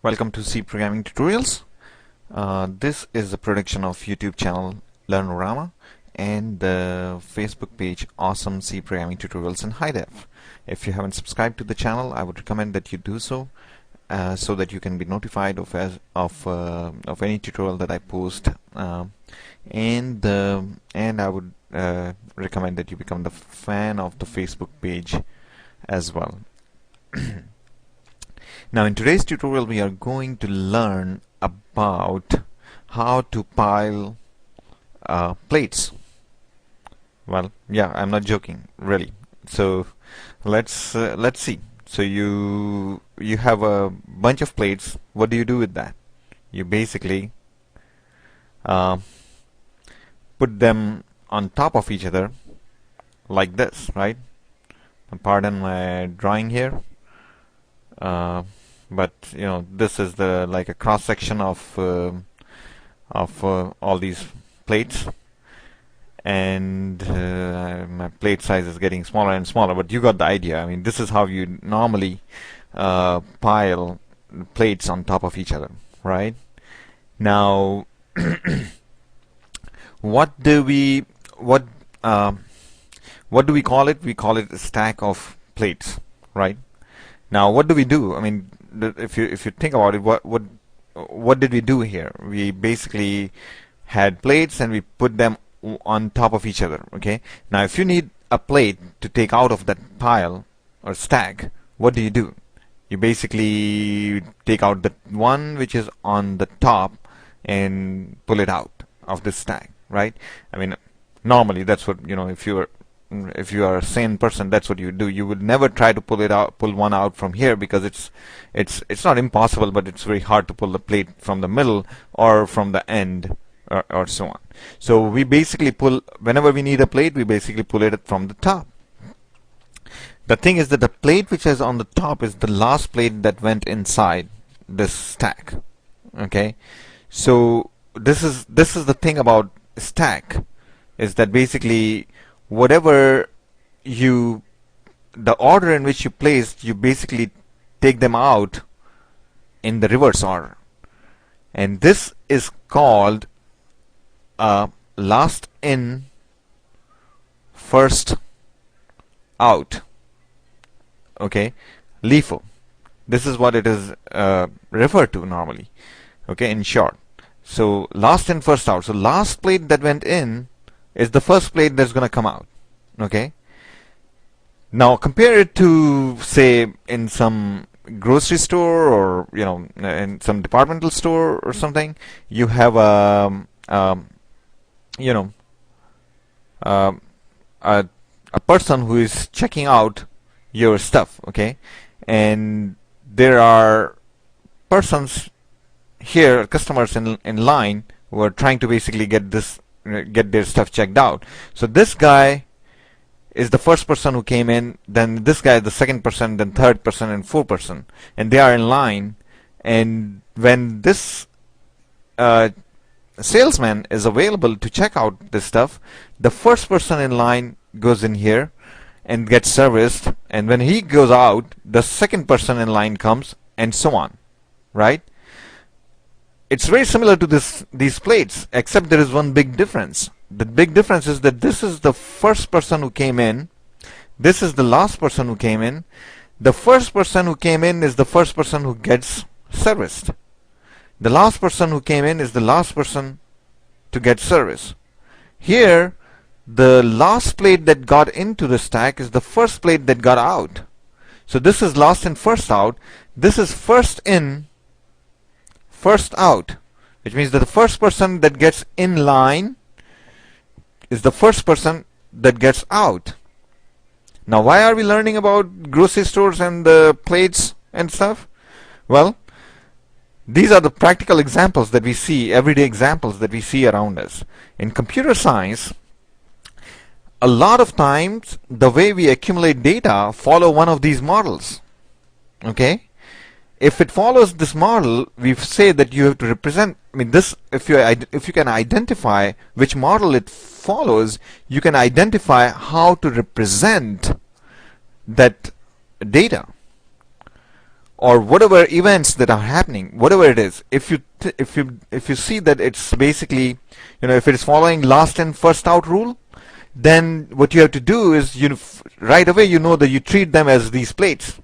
Welcome to C Programming Tutorials. This is a production of YouTube channel Learnorama and the Facebook page Awesome C Programming Tutorials in High Def. If you haven't subscribed to the channel, I would recommend that you do so, so that you can be notified of any tutorial that I post. And I would recommend that you become the fan of the Facebook page as well. Now in today's tutorial we are going to learn about how to pile plates. Well, yeah, I'm not joking, really. So let's see. So you have a bunch of plates. What do you do with that? You basically put them on top of each other like this, right? Pardon my drawing here. But you know, this is the like a cross section of all these plates, and my plate size is getting smaller and smaller, but you got the idea. I mean, this is how you normally pile plates on top of each other, right? Now what do we call it? We call it a stack of plates, right? Now what do we do? I mean, if you think about it, what did we do here? We basically had plates and we put them on top of each other. Okay. Now if you need a plate to take out of that pile or stack, what do? You basically take out the one which is on the top and pull it out of the stack, right? I mean, normally that's what, you know, if you are a sane person, that's what you do. You would never try to pull one out from here, because it's not impossible, but it's very hard to pull the plate from the middle or from the end, or so on. So we basically whenever we need a plate, we basically pull it from the top. The thing is that the plate which is on the top is the last plate that went inside this stack. Okay, so this is the thing about stack, is that basically whatever the order in which you placed, you basically take them out in the reverse order, and this is called last in first out. Okay, LIFO. This is what it is referred to normally, okay, in short. So last in first out. So last plate that went in is the first plate that's going to come out. Okay, now compare it to, say, in some grocery store, or you know, in some departmental store or something. You have a person who is checking out your stuff. Okay, and there are persons here, customers in line, who are trying to basically get their stuff checked out. So this guy is the first person who came in, then this guy is the second person, then third person, and fourth person, and they are in line. And when this salesman is available to check out this stuff, the first person in line goes in here and gets serviced, and when he goes out, the second person in line comes, and so on, right? It's very similar to these plates, except there is one big difference. The big difference is that this is the first person who came in, this is the last person who came in. The first person who came in is the first person who gets serviced. The last person who came in is the last person to get service. Here, the last plate that got into the stack is the first plate that got out. So this is last in first out. This is first in first out, which means that the first person that gets in line is the first person that gets out. Now why are we learning about grocery stores and the plates and stuff? Well, these are the practical examples that we see, everyday examples that we see around us. In computer science, a lot of times the way we accumulate data follow one of these models. Okay, if it follows this model, we say that you have to represent, I mean, this, if you can identify which model it follows, you can identify how to represent that data. or whatever events that are happening, whatever it is, if you see that it's basically, if it is following last in first out rule, then what you have to do is, right away that you treat them as these plates,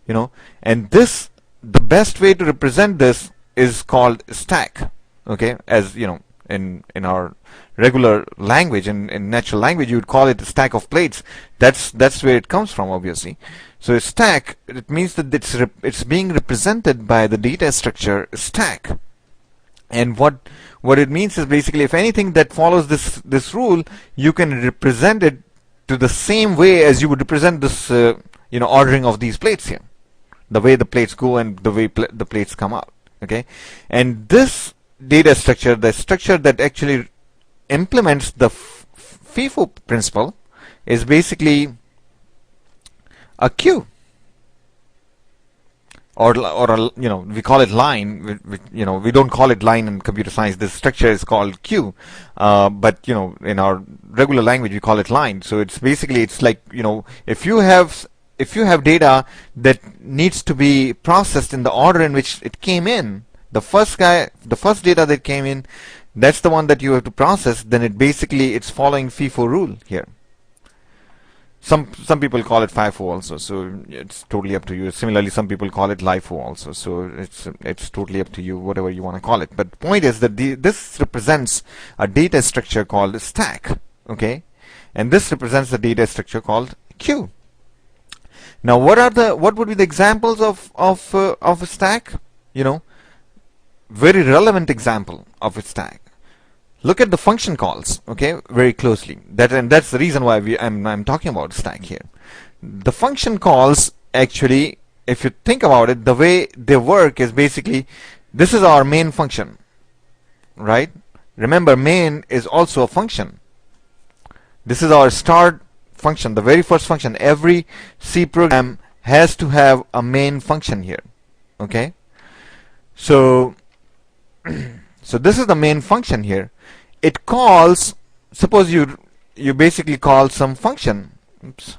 and the best way to represent this is called stack. Okay, as in our regular language, in natural language, you would call it a stack of plates. That's where it comes from, obviously. So a stack, it means that it's being represented by the data structure stack. And what it means is basically, if anything that follows this rule, you can represent it to the same way as you would represent this ordering of these plates here, the way the plates go and the way the plates come out. Okay, and this data structure, the structure that actually implements the FIFO principle, is basically a queue, or we call it line. We don't call it line in computer science. This structure is called queue, but in our regular language we call it line. So it's basically, it's like, if you have data that needs to be processed in the order in which it came in, the first data that came in, that's the one that you have to process, then it's following FIFO rule here. Some people call it FIFO also, so it's totally up to you. Similarly, some people call it LIFO also, so it's totally up to you, whatever you want to call it. But the point is that this represents a data structure called stack, okay, and this represents the data structure called queue. Now, what would be the examples of a stack? Very relevant example of a stack. Look at the function calls, okay, very closely. And that's the reason why I'm talking about stack here. The function calls, actually, if you think about it, the way they work is basically, this is our main function, right? Remember, main is also a function. This is our start function, the very first function. Every C program has to have a main function here, okay? So this is the main function here. It calls, suppose you basically call some function. Oops.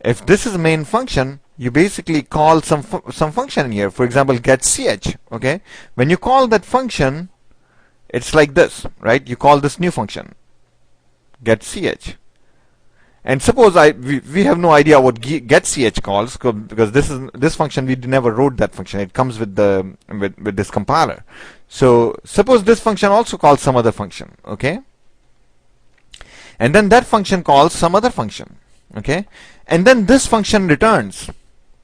If this is the main function, you basically call some function here. For example, get ch. Okay, when you call that function, it's like this, right? You call this new function, get ch. And suppose we have no idea what get ch calls, because this function, we never wrote that function. It comes with this compiler. So suppose this function also calls some other function, okay? And then that function calls some other function, okay? And then this function returns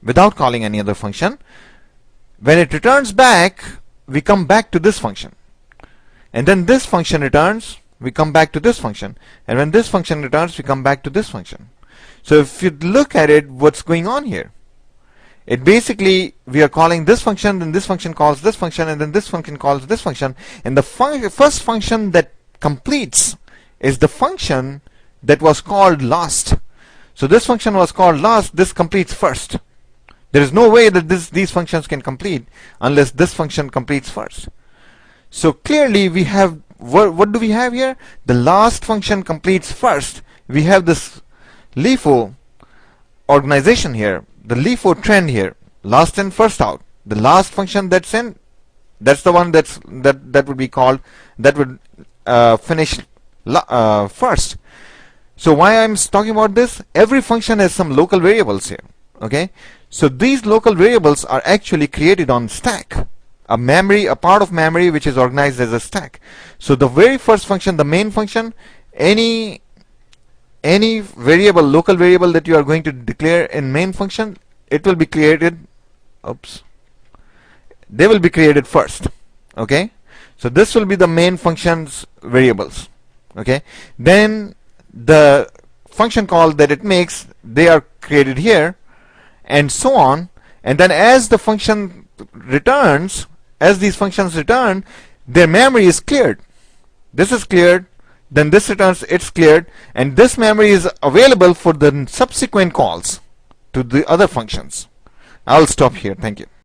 without calling any other function. When it returns back, we come back to this function. And then this function returns, we come back to this function, and when this function returns, we come back to this function. So if you look at it, what's going on here? It basically, we are calling this function, then this function calls this function, and then this function calls this function, and the first function that completes is the function that was called last. So this function was called last, this completes first. There is no way that these functions can complete unless this function completes first. So clearly we have, what do we have here? The last function completes first. We have this LIFO organization here, the LIFO trend here, last in first out. The last function that's in, that's the one that would be called, that would finish first. So why I'm talking about this? Every function has some local variables here, okay? So these local variables are actually created on stack. A part of memory which is organized as a stack. So the very first function, the main function, any variable, local variable that you are going to declare in main function, it will be created, they will be created first, okay? So this will be the main function's variables, okay? Then the function call that it makes, they are created here, and so on. And then as the function returns, as these functions return, their memory is cleared. This is cleared, then this returns, it's cleared, and this memory is available for the subsequent calls to the other functions. I'll stop here. Thank you.